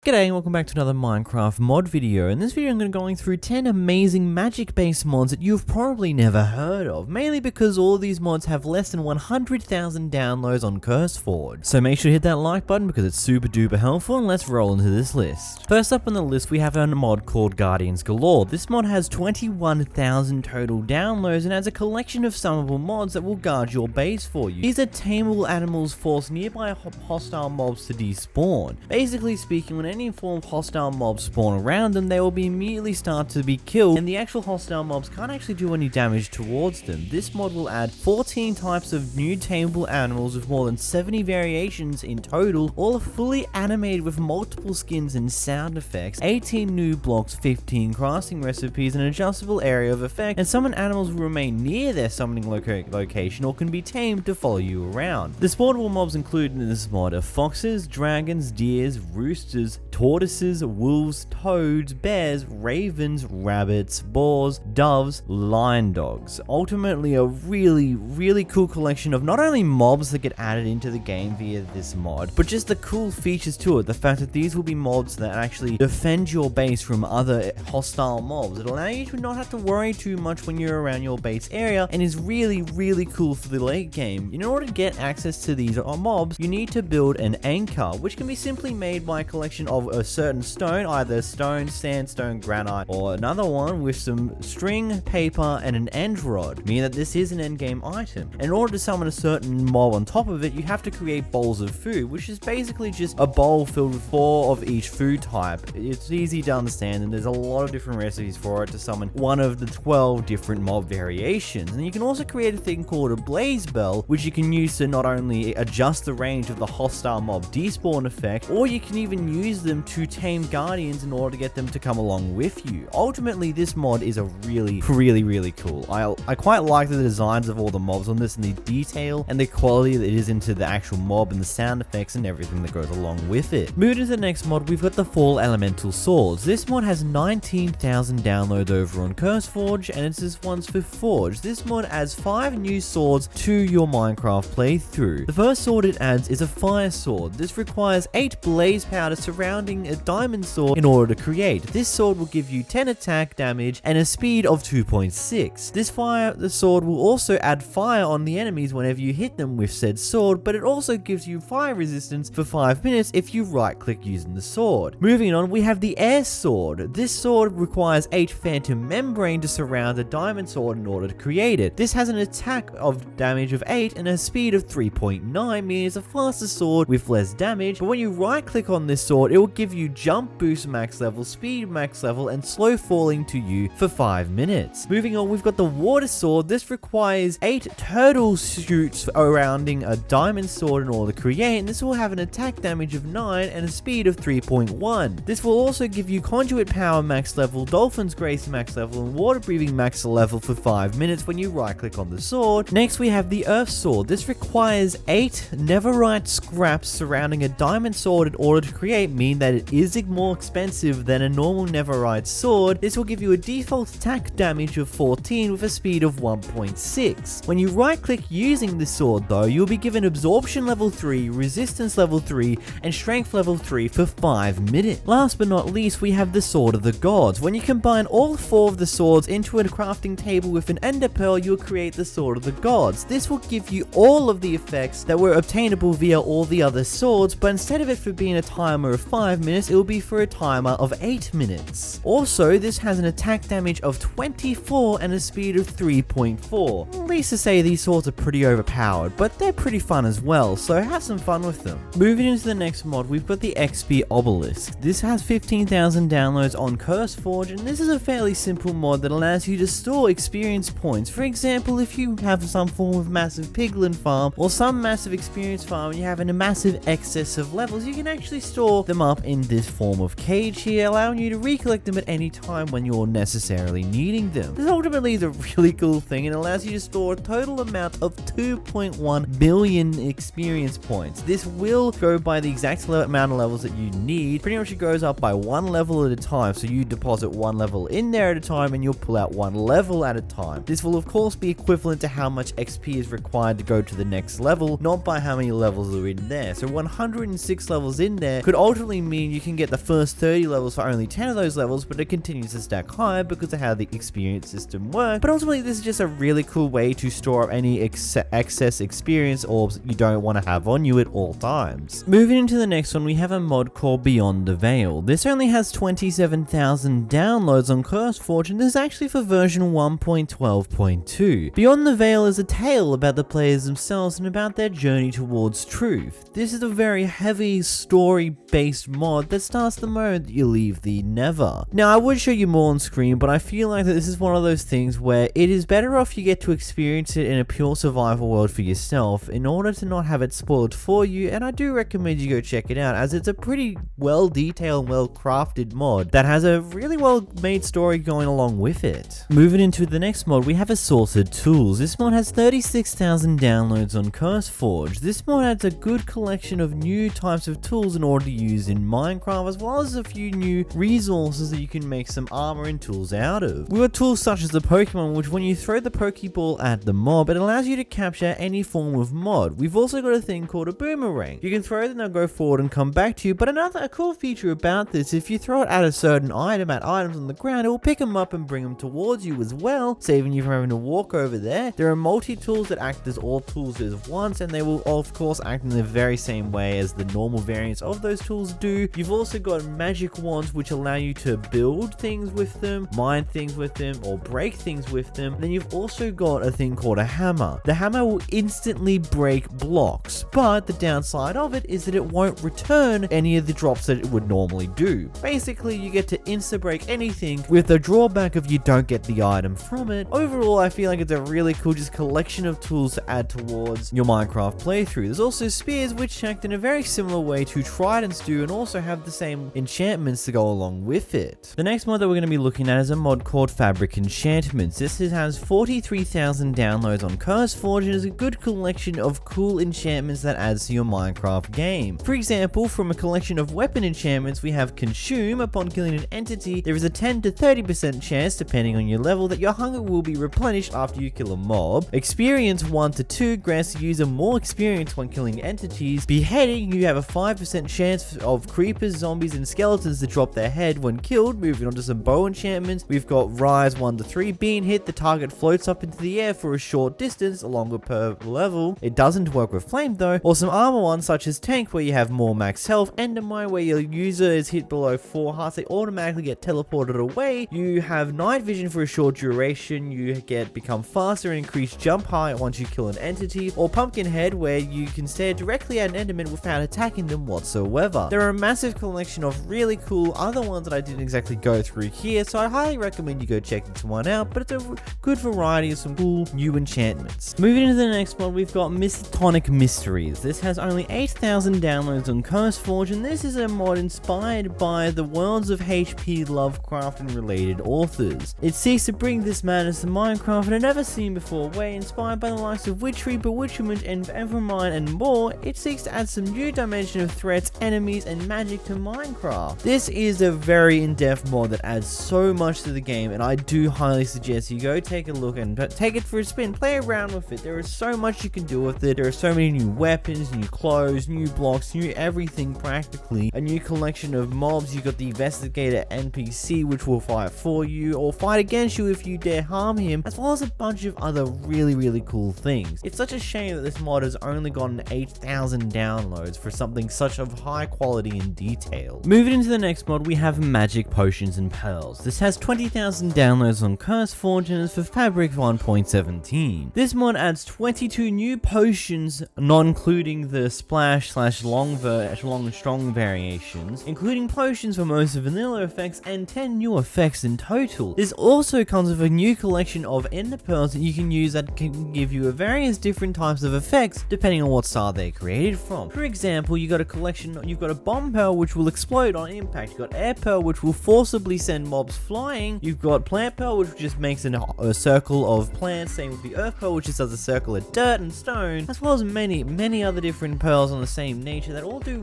G'day and welcome back to another Minecraft mod video. In this video I'm going to be going through 10 amazing magic based mods that you've probably never heard of, mainly because all these mods have less than 100,000 downloads on 𝓵𝓲𝓷𝓴𝓼. So make sure to hit that like button because it's super duper helpful, and let's roll into this list. First up on the list we have a mod called Guardians Galore. This mod has 21,000 total downloads and has a collection of summable mods that will guard your base for you. These are tameable animals force nearby hostile mobs to despawn. Basically speaking, when any form of hostile mobs spawn around them, they will be immediately start to be killed, and the actual hostile mobs can't actually do any damage towards them. This mod will add 14 types of new tameable animals with more than 70 variations in total, all are fully animated with multiple skins and sound effects, 18 new blocks, 15 crafting recipes, an adjustable area of effect, and summon animals will remain near their summoning location or can be tamed to follow you around. The spawnable mobs included in this mod are foxes, dragons, deers, roosters, tortoises, wolves, toads, bears, ravens, rabbits, boars, doves, lion dogs. Ultimately a really cool collection of not only mobs that get added into the game via this mod, but just the cool features to it. The fact that these will be mods that actually defend your base from other hostile mobs. It'll allow you to not have to worry too much when you're around your base area, and is really cool for the late game. In order to get access to these mobs, you need to build an anchor, which can be simply made by a collection of a certain stone, either stone, sandstone, granite, or another one with some string, paper, and an end rod, meaning that this is an end game item. In order to summon a certain mob on top of it, you have to create bowls of food, which is basically just a bowl filled with 4 of each food type. It's easy to understand, and there's a lot of different recipes for it to summon one of the 12 different mob variations. And you can also create a thing called a blaze bell, which you can use to not only adjust the range of the hostile mob despawn effect, or you can even use them to tame guardians in order to get them to come along with you. Ultimately, this mod is a really cool. I quite like the designs of all the mobs on this, and the detail and the quality that it is into the actual mob and the sound effects and everything that goes along with it. Moving to the next mod, we've got the Fall Elemental Swords. This mod has 19,000 downloads over on 𝓵𝓲𝓷𝓴𝓼, and it's this one's for Forge. This mod adds 5 new swords to your Minecraft playthrough. The first sword it adds is a fire sword. This requires 8 blaze powder surrounding a diamond sword in order to create. This sword will give you 10 attack damage and a speed of 2.6. The sword will also add fire on the enemies whenever you hit them with said sword, but it also gives you fire resistance for 5 minutes if you right click using the sword. Moving on, we have the air sword. This sword requires 8 phantom membrane to surround a diamond sword in order to create it. This has an attack of damage of 8 and a speed of 3.9, meaning it's a faster sword with less damage, but when you right click on this sword, it will give you jump boost max level, speed max level, and slow falling to you for 5 minutes. Moving on, we've got the water sword. This requires 8 turtle shoots surrounding a diamond sword in order to create, and this will have an attack damage of 9 and a speed of 3.1. This will also give you conduit power max level, dolphin's grace max level, and water breathing max level for 5 minutes when you right click on the sword. Next we have the earth sword. This requires 8 netherite scraps surrounding a diamond sword in order to create, meaning that it is more expensive than a normal netherite sword. This will give you a default attack damage of 14 with a speed of 1.6. When you right click using this sword though, you'll be given absorption level 3, resistance level 3, and strength level 3 for 5 minutes. Last but not least, we have the Sword of the Gods. When you combine all 4 of the swords into a crafting table with an ender pearl, you'll create the Sword of the Gods. This will give you all of the effects that were obtainable via all the other swords, but instead of it for being a timer of 5 minutes, it will be for a timer of 8 minutes. Also, this has an attack damage of 24 and a speed of 3.4. At least to say these swords are pretty overpowered, but they're pretty fun as well, so have some fun with them. Moving into the next mod, we've got the XP Obelisk. This has 15,000 downloads on 𝓵𝓲𝓷𝓴𝓼, and this is a fairly simple mod that allows you to store experience points. For example, if you have some form of massive piglin farm or some massive experience farm and you have a massive excess of levels, you can actually store them up in this form of cage here, allowing you to recollect them at any time when you're necessarily needing them. This ultimately is a really cool thing and allows you to store a total amount of 2.1 billion experience points. This will go by the exact amount of levels that you need. Pretty much it goes up by 1 level at a time, so you deposit 1 level in there at a time and you'll pull out 1 level at a time. This will of course be equivalent to how much XP is required to go to the next level, not by how many levels are in there. So 106 levels in there could ultimately mean you can get the first 30 levels for only 10 of those levels, but it continues to stack higher because of how the experience system works. But ultimately, this is just a really cool way to store up any excess experience orbs you don't want to have on you at all times. Moving into the next one, we have a mod called Beyond the Veil. This only has 27,000 downloads on CurseForge, and this is actually for version 1.12.2. Beyond the Veil is a tale about the players themselves and about their journey towards truth. This is a very heavy story-based mod that starts the moment that you leave the Nether. Now, I would show you more on screen, but I feel like that this is one of those things where it is better off you get to experience it in a pure survival world for yourself in order to not have it spoiled for you, and I do recommend you go check it out, as it's a pretty well detailed, well crafted mod that has a really well made story going along with it. Moving into the next mod, we have Assorted Tools. This mod has 36,000 downloads on CurseForge. This mod adds a good collection of new types of tools in order to use in Minecraft, as well as a few new resources that you can make some armor and tools out of. We got tools such as the Pokemon, which when you throw the Pokeball at the mob, it allows you to capture any form of mod. We've also got a thing called a boomerang. You can throw it and they'll go forward and come back to you, but a cool feature about this, if you throw it at a certain item, at items on the ground, it will pick them up and bring them towards you as well, saving you from having to walk over there. There are multi-tools that act as all tools at once, and they will of course act in the very same way as the normal variants of those tools do. You've also got magic wands, which allow you to build things with them, mine things with them, or break things with them. Then you've also got a thing called a hammer. The hammer will instantly break blocks, but the downside of it is that it won't return any of the drops that it would normally do. Basically, you get to insta-break anything, with the drawback of you don't get the item from it. Overall, I feel like it's a really cool just collection of tools to add towards your Minecraft playthrough. There's also spears, which act in a very similar way to tridents do, and also have the same enchantments to go along with it. The next mod that we're going to be looking at is a mod called Fabric Enchantments. This has 43,000 downloads on CurseForge and is a good collection of cool enchantments that adds to your Minecraft game. For example, from a collection of weapon enchantments, we have Consume. Upon killing an entity, there is a 10 to 30% chance, depending on your level, that your hunger will be replenished after you kill a mob. Experience 1 to 2 grants the user more experience when killing entities. Beheading, you have a 5% chance of creepers, zombies, and skeletons to drop their head when killed. Moving on to some bow enchantments, we've got Rise 1 to 3. Being hit, the target floats up into the air for a short distance, longer per level. It doesn't work with flame though. Or some armor ones such as Tank, where you have more max health. Endermine, where your user is hit below 4 hearts, they automatically get teleported away. You have night vision for a short duration. You become faster and increase jump height once you kill an entity. Or Pumpkinhead, where you can stare directly at an enderman without attacking them whatsoever. There are a massive collection of really cool other ones that I didn't exactly go through here, so I highly recommend you go check this one out, but it's a good variety of some cool new enchantments. Moving into the next one, we've got Miskatonic Mysteries. This has only 8,000 downloads on CurseForge, and this is a mod inspired by the worlds of H.P. Lovecraft and related authors. It seeks to bring this madness to Minecraft in a never-seen-before way, inspired by the likes of witchery, bewitchment, and Evermind and more. It seeks to add some new dimension of threats, enemies, and magic to Minecraft. This is a very in-depth mod that adds so much to the game, and I do highly suggest you go take a look and take it for a spin, play around with it. There is so much you can do with it. There are so many new weapons, new clothes, new blocks, new everything practically. A new collection of mobs. You got the investigator NPC, which will fight for you or fight against you if you dare harm him, as well as a bunch of other really cool things. It's such a shame that this mod has only gotten 8,000 downloads for something such of high quality and detail. Moving into the next mod, we have Magic Potions and Pearls. This has 20,000 downloads on CurseForge and is for Fabric 1.17. This mod adds 22 new potions, not including the splash/long and strong variations, including potions for most vanilla effects and 10 new effects in total. This also comes with a new collection of ender pearls that you can use that can give you various different types of effects depending on what style they're created from. For example, you've got a bomb pearl which will explode on impact. You've got air pearl which will forcibly send mobs flying. You've got plant pearl which just makes a circle of plants. Same with the earth pearl which just does a circle of dirt and stone, as well as many other different pearls on the same nature that all do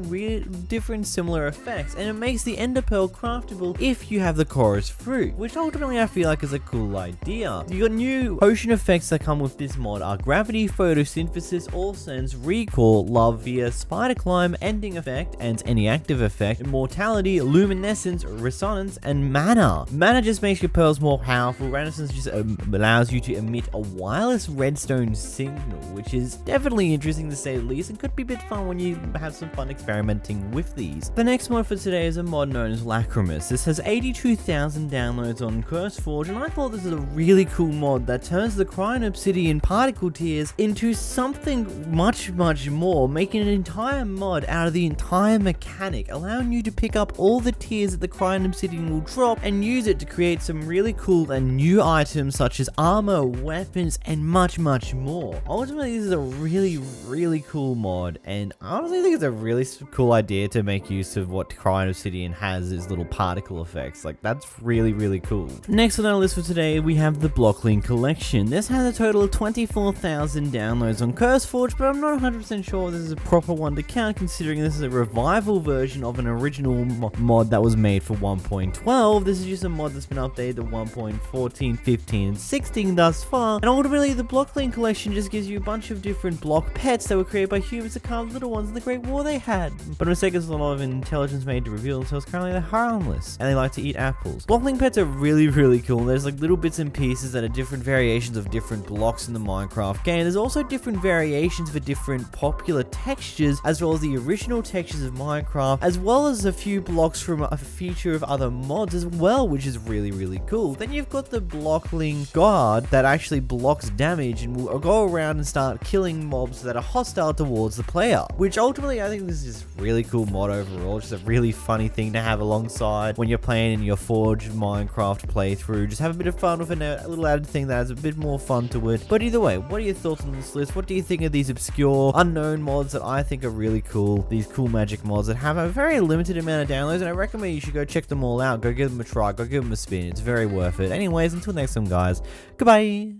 different similar effects, and it makes the ender pearl craftable if you have the chorus fruit, which ultimately I feel like is a cool idea. You got new potion effects that come with this mod are gravity, photosynthesis, all sense, recall, love via spider climb, ending effect, and any reactive effect, immortality, luminescence, resonance, and mana. Mana just makes your pearls more powerful. Renaissance just allows you to emit a wireless redstone signal, which is definitely interesting to say the least, and could be a bit fun when you have some fun experimenting with these. The next mod for today is a mod known as Lacrimis. This has 82,000 downloads on CurseForge, and I thought this is a really cool mod that turns the Crying Obsidian particle tiers into something much more, making an entire mod out of the entire mechanic, allowing you to pick up all the tiers that the Crying Obsidian will drop and use it to create some really cool and new items such as armor, weapons, and much more. Ultimately, this is a really cool mod, and I honestly think it's a really cool idea to make use of what Crying Obsidian has, is little particle effects. Like, that's really cool. Next on our list for today, we have the Blockling collection. This has a total of 24,000 downloads on CurseForge, but I'm not 100% sure this is a proper one to count, considering this is a revival version of an original mod that was made for 1.12. This is just a mod that's been updated to 1.14, 15, and 16 thus far, and ultimately the Blockling collection just gives you a bunch of different block pets that were created by humans to carve little ones in the Great War they had. But a mistake is a lot of intelligence made to reveal themselves. Currently they're harmless, and they like to eat apples. Blockling pets are really cool. There's like little bits and pieces that are different variations of different blocks in the Minecraft game. There's also different variations for different popular textures, as well as the original textures of Minecraft, as well as a few blocks from a feature of other mods as well, which is really cool. Then you've got the Blockling guard that actually blocks damage and will go around and start killing mobs that are hostile towards the player, which ultimately I think this is just really cool mod overall. Just a really funny thing to have alongside when you're playing in your Forge Minecraft playthrough. Just have a bit of fun with a little added thing that has a bit more fun to it. But either way, what are your thoughts on this list? What do you think of these obscure, unknown mods that I think are really cool? These cool Magick mods that have a very limited amount of downloads, and I recommend you should go check them all out. Go give them a try, go give them a spin. It's very worth it. Anyways, until next time guys, goodbye!